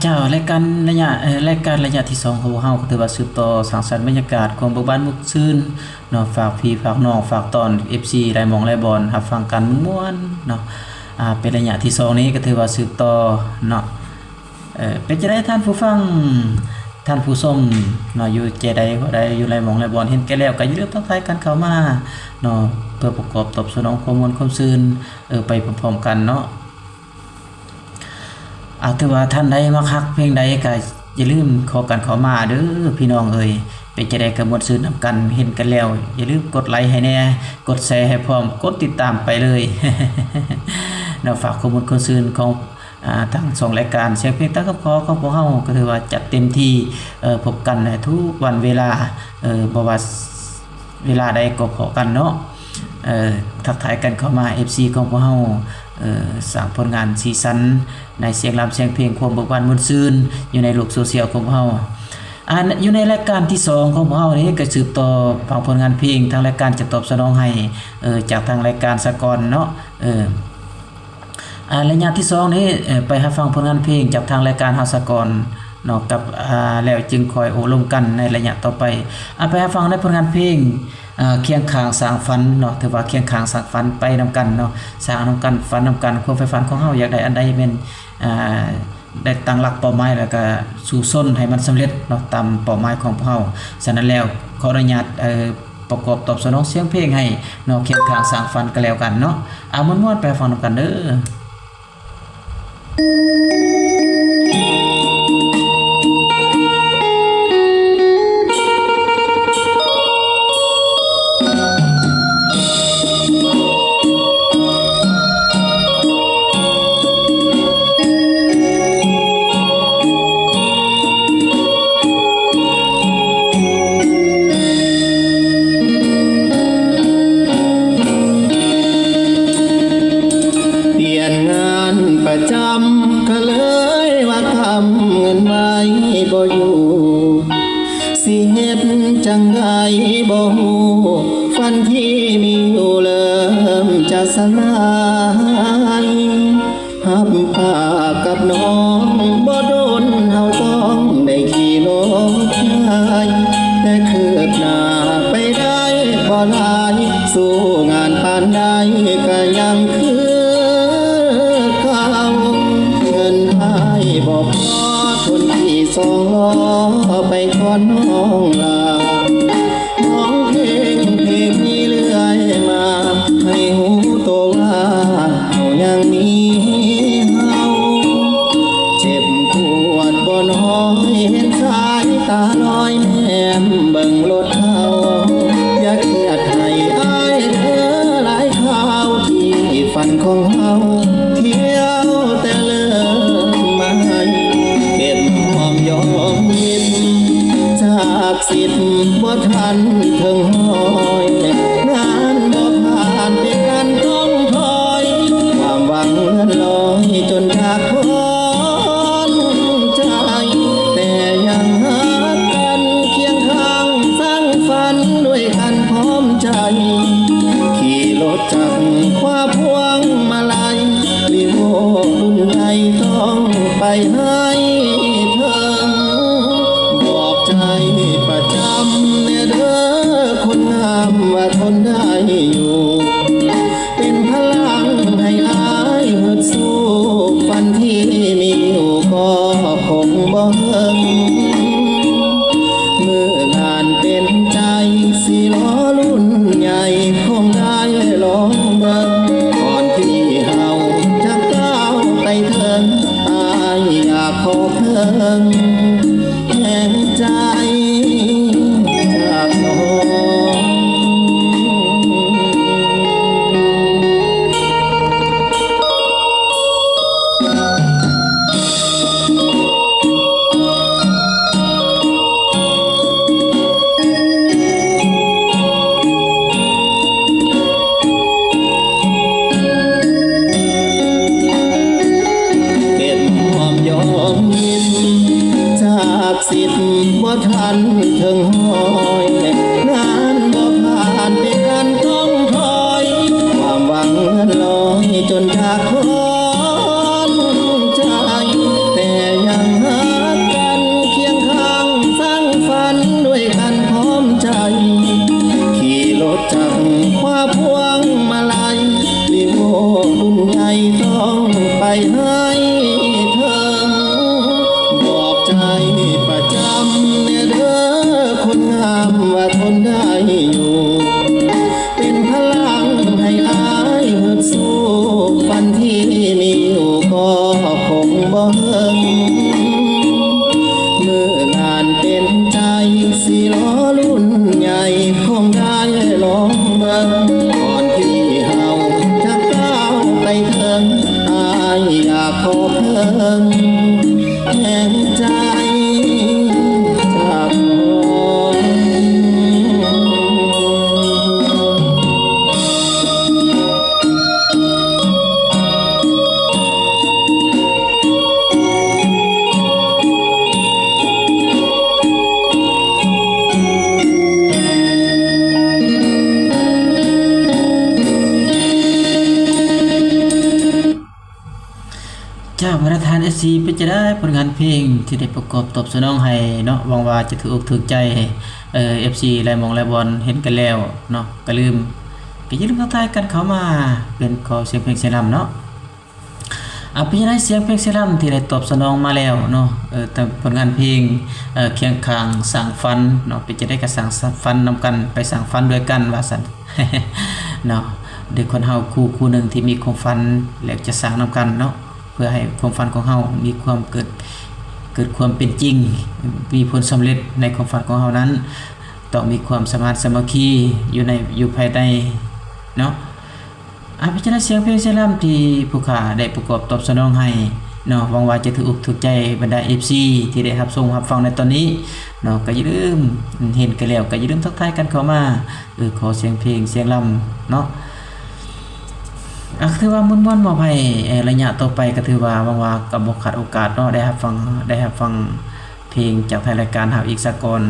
เจ้ารายการระยะที่2ของพวกเฮาก็ถือว่าสืบต่อสร้างสรรค์บรรยากาศของเบิกบานมุกชื่นเนาะฝากพี่ฝากน้องฝากตอน FC หลายหม่องหลายบอนรับฟังกันม่วนๆเนาะเป็นระยะที่2นี้ก็ถือว่าสืบต่อเนาะเป็นจังได๋ท่านผู้ฟังท่านผู้ชมเนาะอยู่ใจใดก็ได้อยู่หลายหม่องหลายบอนเห็นแก่แล้วก็อย่าลืมทักทายกันเข้ามาเนาะเพื่อประกอบตอบสนองความม่วนความซื่นไปพร้อมๆกันเนาะ ถือว่าท่านใดมาคักเพลงใดก็อย่าลืมขอกันเข้ามาเด้อพี่น้องเอ้ยเป็นจะได้กระมวลซื่นนำกันเห็นกันแล้วอย่าลืมกดไลค์ให้แน่กดแชร์ให้พร้อมกดติดตามไปเลยเนาะฝากข้อมูลคนซื่นของทั้ง2รายการเสียงเพลงตะกับขอของพวกเฮาก็ถือว่าจัดเต็มที่พบกันทุกวันเวลาบ่ว่าเวลาใดก็พอกันเนาะทักทายกันเข้ามา FC ของพวกเฮาสร้างผลงานสีสันในเสียงรำเสียงเพลงความเบิกบานมวลซื่นอยู่ในโลกโซเชียลของพวกเฮาอยู่ในรายการที่2ของพวกเฮานี้ก็สืบต่อฟังผลงานเพลงทางรายการจะตอบสนองให้จากทางรายการสกลเนาะระยะที่2นี้ไปหาฟังผลงานเพลงจากทางรายการเฮาสกลเนาะกับแล้วจึงคอยโอ้ลมกันในระยะต่อไปไปหาฟังในผลงานเพลงเคียงข้างสร้างฝันเนาะถือว่าเคียงข้างสร้างฝันไปนำกันเนาะสร้างนำกันฝันนำกันความใฝ่ฝันของเฮาอยากได้อันใดแม่นได้ตั้งหลักเป้าหมายแล้วก็สู่ส้นให้มันสำเร็จเนาะตามเป้าหมายของพวกเฮาฉะนั้นแล้วขออนุญาตประกอบตอบสนองเสียงเพลงให้เนาะเคียงข้างสร้างฝันก็แล้วกันเนาะม่วนๆไปฟังนำกันเด้อประจำก็เลยว่าทำเงินไว้บ่อยู่สิเฮ็ดจังใดบ่ฮู้ฝันที่มีอยู่เริ่มจะสลายหับปากกับน้องบ่โดนเฮาต้องได้ขี่รถไทยแต่คืบหน้าไปได้บ่หลายสู้งานปานใดก็ยังคือบ่พอทนที่สองล้อไปก่อนน้องลาน้องเพลงนี้เรื่อยมาให้หูตัวว่าเฮายังมีเฮาเจ็บปวดบ่น้อยเห็นสายตาลอยแนมเบิ่งรถเฮาอย่าเครียดให้อ้ายเธอหลายข่าวที่ฝันของเฮาเที่ยวแต่เลิกเก็บหอมยอมยิ้มจากสิทธิ์บ่ทันถึงห้อยงานบ่ผ่านเป็นงานต้องถอยความหวังเลื่อนลอยจนจากคนใจแต่ยังรักกันเคียงข้างสร้างฝันด้วยกันพร้อมใจขี่รถจากความพวงมาลัยรีโวรุ่นใหญ่ต้องไปให้เธอบอกใจประจำเนี่ยเด้อคนงามว่าทนได้อยู่เป็นพลังให้อายฮึดสู้ฝันที่มีอยู่ก็คงบ่เฮิงเมื่องานเป็นใจสิล้อรุ่นใหญ่คงได้ลองเบิ่งก่อนที่เฮาจะก้าวไปถึงอยากขอเพิ่งแห่งใจจากน้องสิทธิ์บ่ทันถึงห้อยงานบ่ผ่านเป็นงานต้องถอยความหวังเลื่อนลอยจนจากคนใจแต่ยัง บ่เฮิงเมื่องานเป็นใจสิล้อรุ่นใหญ่คงได้ลองเบิ่งก่อนที่เฮาจะก้าวไปถึงอายอยากขอเพิ่งแห่งใจจากน้อง จากประธาน SC เป็นจะได้ผลงานเพลงที่ได้ประกอบตอบสนองให้เนาะหวังว่าจะถูกอกถูกใจFC หลายหมองหลายบอลเห็นกันแล้วเนาะก็อย่าลืมทักทายกันเข้ามาเป็นขอเสียงเพลงเสียงลำเนาะเป็นจะได้เสียงเพลงเสียงลำที่ได้ตอบสนองมาแล้วเนาะแต่ผลงานเพลงเคียงข้างสร้างฝันเนาะเป็นจะได้ก็สร้างฝันนำกันไปสร้างฝันด้วยกันว่าซั่น เนาะเด็กคนเฮาคู่หนึงที่มีความฝันแล้วจะสร้างนำกันเนาะเพื่อให้ความฝันของเฮามีความเกิดความเป็นจริงมีผลสำเร็จในความฝันของเฮานั้นต้องมีความสมานสามัคคีอยู่ภายในเนาะพิจารณาเสียงเพลงเสียงรำที่ผู้ขาได้ประกอบตอบสนองให้เนาะหวังว่าจะถูกอกถูกใจบรรดา FC ที่ได้รับชมรับฟังในตอนนี้เนาะก็อย่าลืมเห็นกันแล้วก็อย่าลืมทักทายกันเข้ามาขอเสียงเพลงเสียงรำเนาะถือว่าม่วนๆบ่ไประยะต่อไปก็ถือว่าหวังว่าก็บ่ขาดโอกาสเนาะได้รับฟังเพลงจากทางรายการเฮาอีกสักก่อน